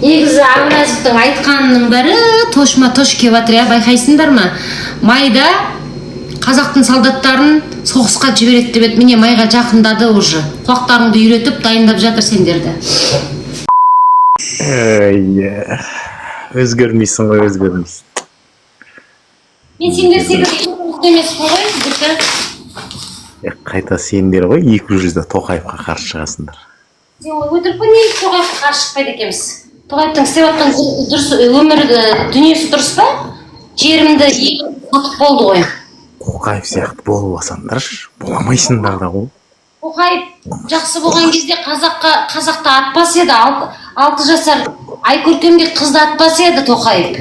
негізі Әуразовтың айтқанының бәрі тошма тош кеп жатыр, иә, байқайсыңдар ма? Майда қазақтың солдаттарын соғысқа жібереді деп еді, міне майға жақындады уже. Құлақтарыңды үйретіп дайындап жатыр сендерді. Өзгермейсің ғой, өзгермейсің. Мен сендер секілді емеспін ғой, Гүлка. Қайта сендер ғой 200-де Тоқаевқа қарсы шығасыңдар. Сен өтірік пе, не Тоқаевқа қарсы шықпайды екенбіз? Тоқаевтың істеп жатқан өмір дүниесі дұрыс па? Жерімді сатып болды ғой. Тоқаев сияқты болып алсаңдаршы, боламайсыңдар да ғой. Тоқаев жақсы болған кезде қазақты атпас еді, 6 жасар Айкөркемдей қызды атпас еді Тоқаев.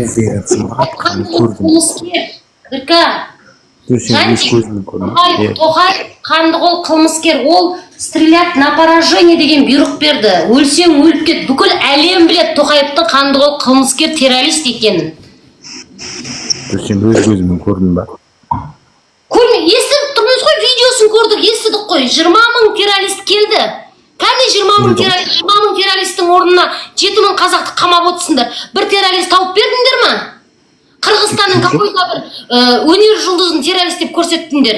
Тоқаев қандықол қылмыскер, ол стрелять на поражение деген бұйрық берді. Өлсең өліп кет, бүкіл әлем біледі Тоқаевтың қандықол қылмыскер террорист екенін. Сен өз көзімен көрдің ба? Естідік тұрмыз ғой, видеосын көрдік, естідік қой. 20 мың террорист келді. Кәне 20 мың террористің орнына 7 мың қазақты қамап отырсыңдар. Bir террорист тауып бердіңдер ма? Қырғызстанның какой-то бір өнер жұлдызын террорист деп көрсеттіңдер.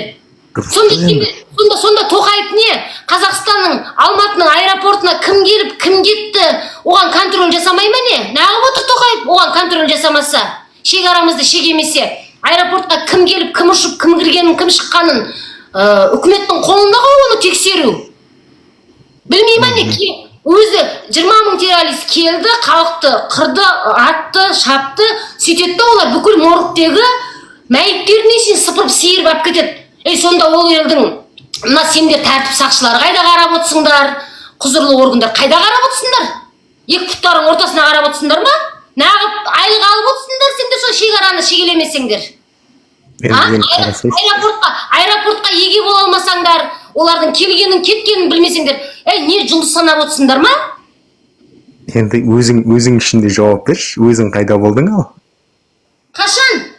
Сонда Тоқаев не? Қазақстанның Алматының аэропортына кім келіп, кім кетті? Оған контроль жасамай ма не? Нағып отыр Тоқаев, оған контроль жасамаса, шекарамызды шегемесе, аэропортқа кім келіп, кім ұшып, кім кіргенін, кім шыққанын үкіметтің қолында ғой оны тексеру. Білмей ма не? Өзі 20 мың террорист келді, халықты қырды, атты, шапты, сөйтетті, олар бүкіл моргтегі мәйіттеріне сен сыпырып сиырып алып кетеді. Сонда ол елдің мына сендер тәртіп сақшылары қайда қарап отырсыңдар? Құзырлы органдар қайда қарап отырсыңдар? Екі пұттарың ортасына қарап отырсыңдар ма? Нағып айлық алып отырсыңдар сендер сол шекараны шегелемесеңдер. Аэропортқа еге бола алмасаңдар, олардың келгенін кеткенін білмесеңдер, не жұлдыз санап отырсыңдар ма? Енді өзің ішінде жауап берші, өзің қайда болдың ал? Қашан?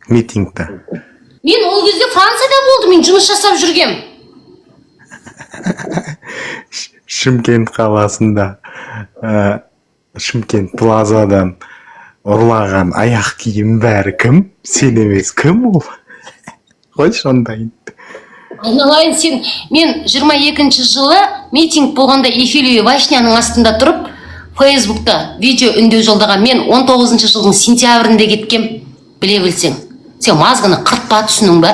Митингта. Мен ол кезде Францияда болдым, мен жұмыс жасап жүргем. Шымкент қаласында, Шымкент плазадан ұрлаған аяқ киім бәрі кім? Сен емес, кім ол? Қойшы ондайын. Айналайын сен, мен 22-ші жылы митинг болғанда Эфелия Вайшняның астында тұрып, Фейсбукта видео үндеу жолдаған. Мен 19-ші жылдың сентябрінде кеткем, біле білсең. Сен мазғыны қыртпа түсінің ба?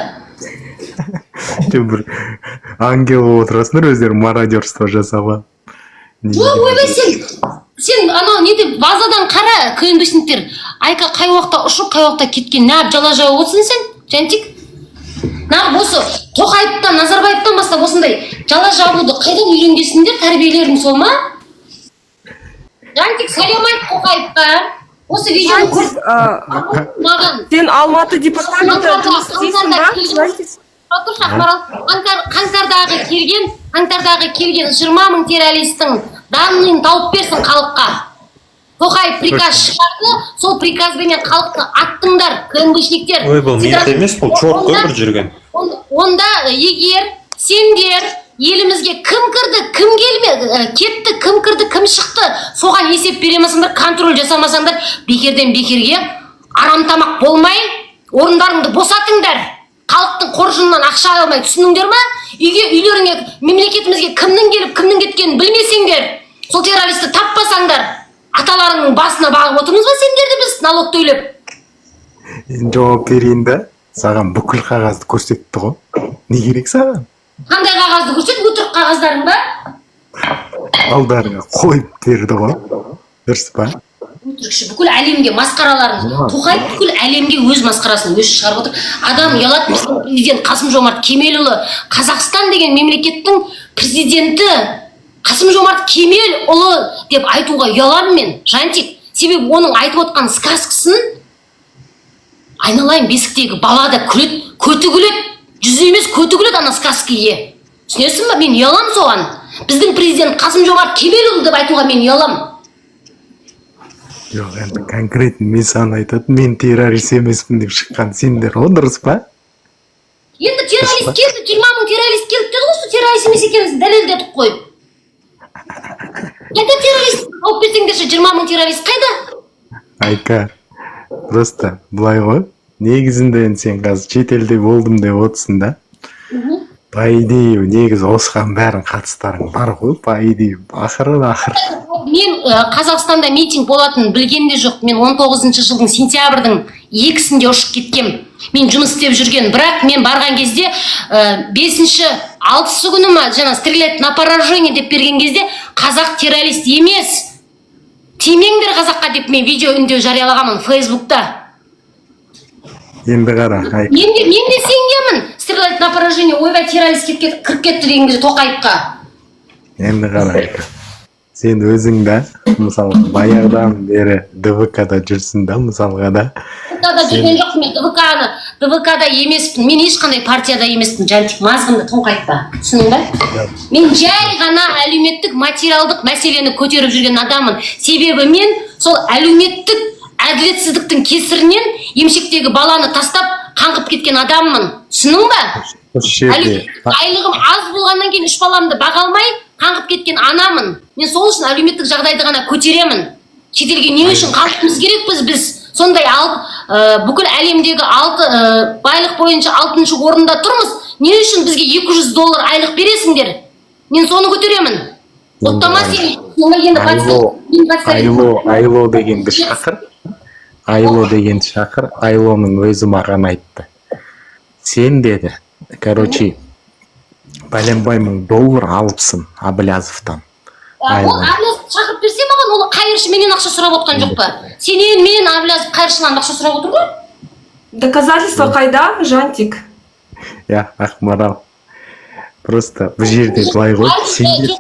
Бір ангел отырасыңдар өздері мародерство жасаба. Ойбай сен анау не деп базадан қара КНБшниктер айқа қай уақытта ұшып, қай уақытта кеткен, нәп жала жауып отырсың сен, Жантик? Нағып осы Тоқаевтан, Назарбаевтан бастап осындай жала жабуды қайдан үйренгенсіңдер, тәрбиелерің сол ма? Жантик, сәлем айт Тоқаевқа. Осы видеоны көріп маған. Сен Алматы департаментінде жұмыс істейсің ба? Қаңтардағы келген 20 мың террористің данныйын тауып берсін халыққа. Тоқаев приказ шығарды, сол приказбенен халықты аттыңдар, КНБшниктер. Ой, бұл мет емес, бұл чорт қой бір жүрген. Онда егер сендер елімізге кім кірді, кім кетті, кім кірді, кім шықты, соған есеп беремесіңдер, контроль жасамасаңдар, бекерден бекерге арамтамақ болмай, орындарыңды босатыңдар. Халықтың қоржынынан ақша алмай, түсініңдер ма? Үйлеріңе, мемлекетімізге кімнің келіп, кімнің кеткенін білмесеңдер, сол террористі таппасаңдар, аталарыңның басына бағып отырмыз ба сендерді біз налог төлеп? Жауап берейін да, саған бүкіл қағазды көрсетті ғой. Не керек саған? Қандай қағазды көрсет, өтірік қағаздарың ба? Алдарыңа қойып берді ғой. Дұрыс па? Өтірікші, бүкіл әлемге масқараларын. Тоқаев бүкіл әлемге өз масқарасын өзі шығарып отыр. Адам ұялады, біздің президент Қасым-Жомарт Кемелұлы, Қазақстан деген мемлекеттің президенті Қасым-Жомарт Кемелұлы деп айтуға ұяламын мен, Жантик. Себебі оның айтып отқан сказкасын айналайын бесіктегі бала да күледі, көті күледі. Жүзі емес көті күледі ана сказкаге. Түсінесің ба? Мен ұялам соған. Біздің президент Қасым-Жомарт Кемелұлы деп айтуға мен ұялам. Жоқ, енді конкретно мен саған айтатын, мен террорист емеспін деп шыққан сендер, о дұрыс па? Енді террорист келді, 20 мың террорист келді деді ғой, террорист емес екенімізді дәлелдедік қой. Қайда террорист? Алып берсеңдерші, 20 мың террорист қайда? Айка, просто былай ғой. Негізінде сен қазір шетелде болдым деп отырсың да. По идее, негізі осыған бәрін қатыстарың бар ғой, по идее. Ақыры. Мен Қазақстанда митинг болатын білген де жоқ. Мен 19 жылдың сентябрьдің 2-сінде ұшып кеткем. Мен жұмыс істеп жүрген. Бірақ мен барған кезде 5-ші, 6-шы күні ма, жаңа стрелять на поражение деп берген кезде қазақ террорист емес. Тимеңдер қазаққа деп мен видео үндеу жариялағанмын Фейсбукта. Енді қара, Айка. Мен де сенгенмін. Стрелять на поражение, ойбай террорист кіріп кетті деген кезде Тоқаевқа. Енді қара, Айка. Сен өзің да, мысалы, баяғыдан бері ДВК-да жүрсің да, мысалға да. ДВК-да жүрген жоқ, мен ДВК-да емеспін. Мен ешқандай партияда емеспін. Жантик, мазғымды Тоқаевқа. Түсінің ба? Мен жай ғана әлеуметтік материалдық мәселені көтеріп жүрген адаммын. Себебі мен сол әлеуметтік әділетсіздіктің кесірінен емшектегі баланы тастап қаңғып кеткен адаммын. Түсінің ба? Айлығым аз болғаннан кейін 3 баламды баға алмай қаңғып кеткен анамын. Мен сол үшін әлеуметтік жағдайды ғана көтеремін. Шетелге не үшін қалқымыз керекпіз біз? Сондай бүкіл әлемдегі байлық бойынша 6-шы орында тұрмыз. Не үшін бізге $200 айлық бересіңдер? Мен соны көтеремін. Оттама сен. Айло дегенді шақыр. Айло деген шақыр. Айлоның өзі маған айтты. Сен деді, короче, $5 мың алыпсың Аблязовтан. Ол Аблязов шақырып берсе маған, ол қайыршы менен ақша сұрап отқан жоқ па? Сенен мен Аблязов қайыршылан ақша сұрап отыр ғой? Доказательства қайда, Жантик? Я, Ақмарал. Просто бұл жерде былай ғой, сендер...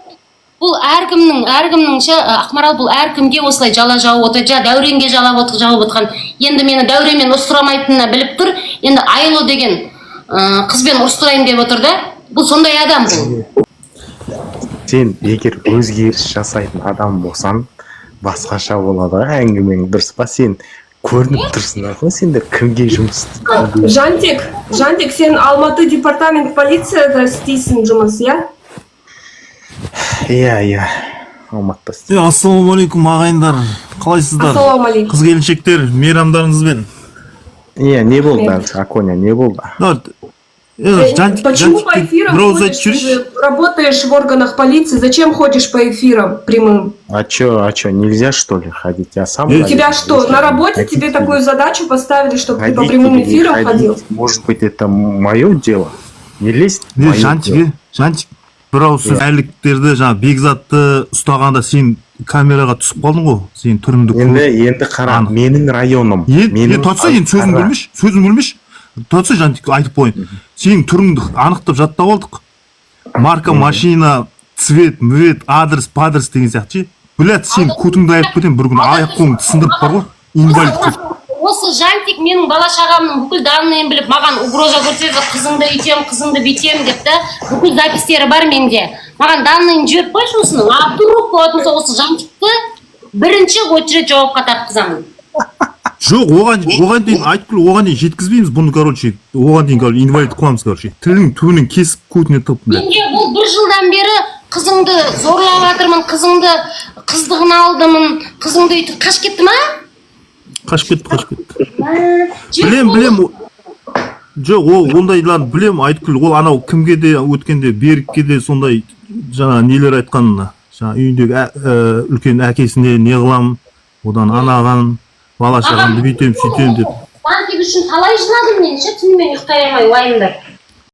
Бұл әркімнің Ақмарал, бұл әркімге осылай жала жауып отыр, Дәуренге жауып отқан. Енді мені Дәуремен ұрыстырамайтынына біліп тұр. Енді Айло деген қызбен ұрыстырайын деп отыр да. Бұл сондай адам бұл. Сен егер өзгеріс жасайтын адам болсан, басқаша болады әңгімең, дұрыс па? Сен көрініп тұрсың ғой, сендер кімге жұмыс істейсің? Жантик, сен Алматы департамент полицияда істейсің жұмыс, иә? Иә, Алматыда істейсің. Ассалаумағалейкум ағайындар, қалайсыздар? Ассалаумағалейкум. Қыз келіншектер, мейрамдарыңызбен. Иә, не болды, Аконя, не болды? Почему по эфирам ходишь? Ты же работаешь в органах полиции, зачем ходишь по эфирам прямым? А чё, нельзя что ли ходить? Я сам... Тебя что, на работе тебе такую задачу поставили, чтобы ты по прямым эфирам ходил? Может быть, это мое дело? Не лезть в мое дело? Жантик, бір ауыз сөз әліктерді, жаңа Бекзатты ұстағанда сен камераға түсіп қалдың ғой, сен түріңді көріп. Енді қара, менің районым. Сөзім бөлмеш. Тоқса Жантик айтып қойын. Сенің түріңді анықтап жаттап алдық. Марка, машина, цвет, адрес, падрес деген сияқты. Біләт, сен көтіңді айып кетен бір күн аяқ қолыңды сындырып бар ғой, инвалид қылып. Осы Жантик менің бала шағамның бүкіл данныйын біліп, маған угроза көрсетеді, қызыңды үйтем, қызыңды бүйтем деп та, бүкіл запистері бар менде. Маған данныйын жіберіп қойшы осының. Вдруг болатын осы Жантикті бірінші очередь жауапқа тартқызамын. Жоқ, оған дейін айтып оған дейін жеткізбейміз бұны, короче, оған дейін инвалид қыламыз, короче. Тілінің түбінен кесіп көтіне тығып. Менде бұл 1 жылдан бері қызыңды зорлап жатырмын, қыздығын алдымын, қызыңды үйтіп қашып кетті ма? Қашып кетті. Білем. Жоқ, ондайларын білем, айтқыл, ол анау кімге де өткенде, Берікке де сондай жаңа нелер айтқанына. Жаңа үйіндегі үлкен әкесіне не қылам, одан анаған, бала шағамды бүйтем, сөйтем деп. Жантик үшін талай жыладым мен, түнімен ұйықтай алмай уайымдап.